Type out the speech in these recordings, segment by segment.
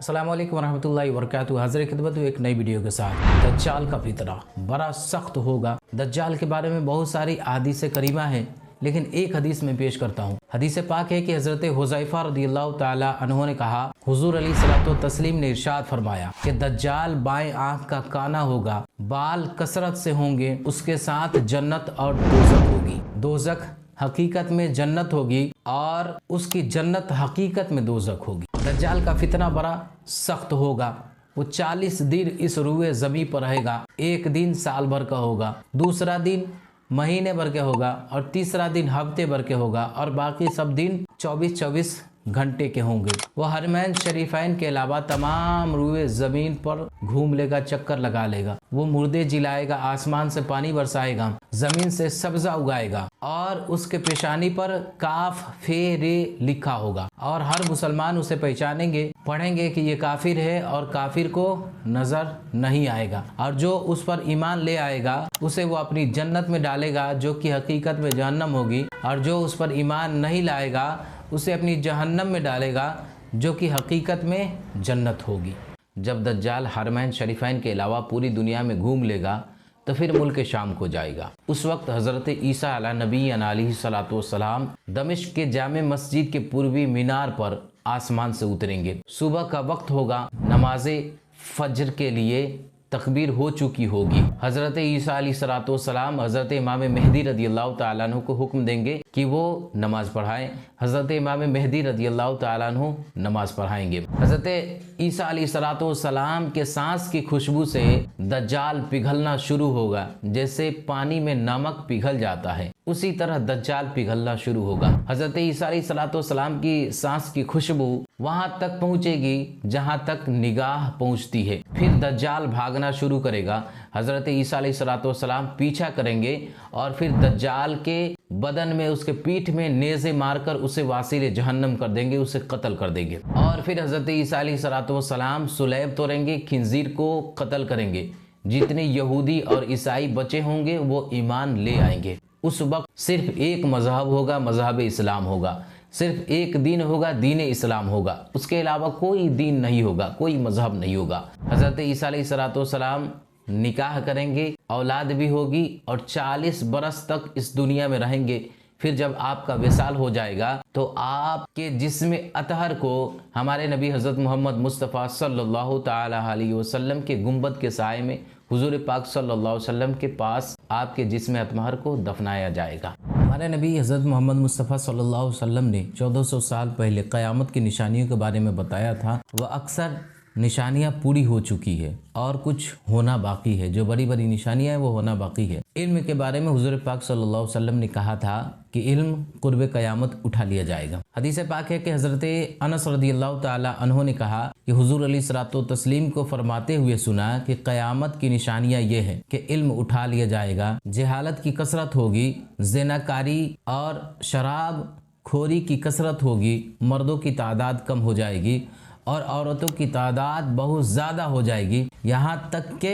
अस्सलाम वालेकुम वरहमतुल्लाहि वबरकातुहू। हाज़िर खिदमत हूँ एक नई वीडियो के साथ। दज्जाल का फितना बड़ा सख्त होगा। दज्जाल के बारे में बहुत सारी अहादीस करीमा हैं, लेकिन एक हदीस में पेश करता हूँ। हदीस पाक है कि हज़रत हुज़ैफ़ा रज़ियल्लाहु ताला अन्हु ने कहा, हुज़ूर अलैहिस्सलातु तस्लीम ने इरशाद फरमाया कि दज्जाल बाएं आँख का काना होगा, बाल कसरत से होंगे, उसके साथ जन्नत और दोज़ख होगी। दोज़ख हकीकत में जन्नत होगी और उसकी जन्नत हकीकत में दोज़ख होगी। दज्जाल का फितना बड़ा सख्त होगा। वो 40 दिन इस रूए ज़मीन पर रहेगा। एक दिन साल भर का होगा, दूसरा दिन महीने भर के होगा और तीसरा दिन हफ्ते भर के होगा और बाकी सब दिन 24-24 घंटे के होंगे। वो हरमैन शरीफैन के अलावा तमाम रूए ज़मीन पर घूम लेगा, चक्कर लगा लेगा। वो मुर्दे जिलाएगा, आसमान से पानी बरसाएगा, ज़मीन से सब्ज़ा उगाएगा और उसके पेशानी पर काफ फे रे लिखा होगा और हर मुसलमान उसे पहचानेंगे, पढ़ेंगे कि ये काफिर है और काफिर को नज़र नहीं आएगा। और जो उस पर ईमान ले आएगा उसे वो अपनी जन्नत में डालेगा जो कि हकीकत में जहन्नम होगी, और जो उस पर ईमान नहीं लाएगा उसे अपनी जहन्नम में डालेगा जो कि हकीकत में जन्नत होगी। जब दज्जाल हरमैन शरीफैन के अलावा पूरी दुनिया में घूम लेगा तो फिर मुल्क शाम को जाएगा। उस वक्त हज़रत ईसा अला नबी अलैहिस्सलातु वस्सलाम दमिश्क के जामे मस्जिद के पूर्वी मीनार पर आसमान से उतरेंगे। सुबह का वक्त होगा, नमाज़े फज्र के लिए तकबीर हो चुकी होगी। हज़रत ईसा अलैहिस्सलातु वस्सलाम हज़रत इमाम मेहदी रज़ियल्लाहु ताला अन्हु को हुक्म देंगे कि वो नमाज़ पढ़ाएं। हज़रत इमाम मेहदी रज़ियल्लाहु ताला अन्हु नमाज़ पढ़ाएंगे। हज़रत ईसा अलैहिस्सलातु वस्सलाम के सांस की खुशबू से दज्जाल पिघलना शुरू होगा। जैसे पानी में नमक पिघल जाता है, उसी तरह दज्जाल पिघलना शुरू होगा। हज़रत ईसा अलैहिस्सलातु वस्सलाम की सांस की खुशबू वहां तक पहुंचेगी जहां तक निगाह पहुंचती है। फिर दज्जाल भागना शुरू करेगा। हज़रत ईसा अलैहिस्सलातु वस्सलाम पीछा करेंगे और फिर दज्जाल के बदन में, उसके पीठ में नेज़े मारकर उसे वासिले जहन्नम कर देंगे, उसे कत्ल कर देंगे। और फिर हज़रत ईसा अलैहिस्सलातु वस्सलाम सुलैब तोड़ेंगे, खिंजीर को कत्ल करेंगे। जितने यहूदी और ईसाई बचे होंगे वो ईमान ले आएंगे। उस वक्त सिर्फ एक मजहब होगा, मजहब इस्लाम होगा। सिर्फ एक दीन होगा, दीन इस्लाम होगा। उसके अलावा कोई दीन नहीं होगा, कोई मजहब नहीं होगा। हज़रत ईसा अलैहिस्सलातु वस्सलाम निकाह करेंगे, औलाद भी होगी और 40 बरस तक इस दुनिया में रहेंगे। फिर जब आपका विसाल हो जाएगा तो आपके जिस्म अतहर को हमारे नबी हज़रत मोहम्मद मुस्तफ़ा सल्लल्लाहु ताला अलैहि वसल्लम के गुंबद के साए में हुजूर पाक सल्लल्लाहु अलैहि वसल्लम के पास आपके जिस्म अतहर को दफनाया जाएगा। हमारे नबी हज़रत मोहम्मद मुस्तफ़ा सल्लल्लाहु अलैहि वसल्लम ने 1400 साल पहले क़यामत की निशानियों के बारे में बताया था। वह अक्सर निशानियां पूरी हो चुकी है और कुछ होना बाकी है। जो बड़ी बड़ी निशानियां हैं वो होना बाकी है। इल्म के बारे में हुजूर पाक सल्लल्लाहु अलैहि वसल्लम ने कहा था कि इल्म कुर्ब क़यामत उठा लिया जाएगा। हदीस पाक है कि हज़रत अनस रज़ियल्लाहु ताला अन्हु ने कहा कि हुजूर अलैहिस्सलातु तस्लीम को फरमाते हुए सुना कि क़यामत की निशानियां ये हैं कि इल्म उठा लिया जाएगा, जहालत की कसरत होगी, ज़िनाकारी और शराब खोरी की कसरत होगी, मर्दों की तादाद कम हो जाएगी और औरतों की तादाद बहुत ज़्यादा हो जाएगी। यहाँ तक कि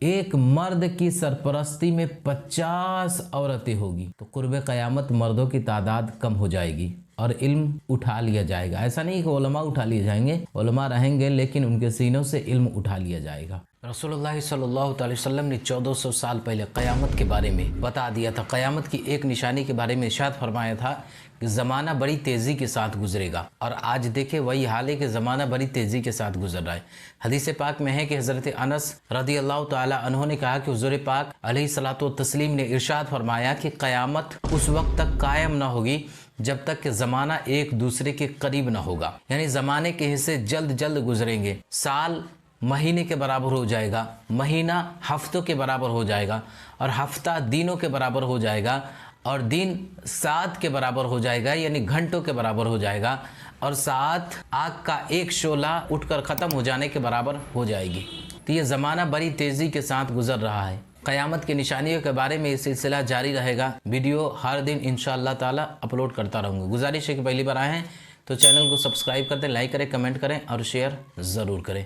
एक मर्द की सरपरस्ती में 50 औरतें होगी। तो कुर्ब क़यामत मर्दों की तादाद कम हो जाएगी और इल्म उठा लिया जाएगा। ऐसा नहीं कि उलमा उठा लिए जाएंगे, उलमा रहेंगे लेकिन उनके सीनों से इल्म उठा लिया जाएगा। रसूलुल्लाह सल्लल्लाहु अलैहि वसल्लम ने 1400 साल पहले क़यामत के बारे में बता दिया था। क़यामत की एक निशानी के बारे में इरशाद फरमाया था कि ज़माना बड़ी तेज़ी के साथ गुजरेगा, और आज देखे वही हाल है कि ज़माना बड़ी तेज़ी के साथ गुजर रहा है। हदीस पाक में है कि हज़रत अनस रज़ियल्लाहु ताला अन्हु ने कहा कि हुज़ूर पाक अलैहिस्सलातु तस्लीम ने इरशाद फरमाया कि क़यामत उस वक्त तक कायम ना होगी जब तक कि ज़माना एक दूसरे के करीब ना होगा। यानी ज़माने के हिस्से जल्द जल्द गुजरेंगे। साल महीने के बराबर हो जाएगा, महीना हफ्तों के बराबर हो जाएगा और हफ्ता दिनों के बराबर हो जाएगा और दिन सात के बराबर हो जाएगा, यानी घंटों के बराबर हो जाएगा, और साथ आग का एक शोला उठकर ख़त्म हो जाने के बराबर हो जाएगी। तो ये ज़माना बड़ी तेज़ी के साथ गुजर रहा है। क़यामत की निशानियों के बारे में ये सिलसिला जारी रहेगा। वीडियो हर दिन इंशाअल्लाह ताला अपलोड करता रहूँगा। गुजारिश है कि पहली बार आए हैं तो चैनल को सब्सक्राइब कर दें, लाइक करें, कमेंट करें और शेयर ज़रूर करें।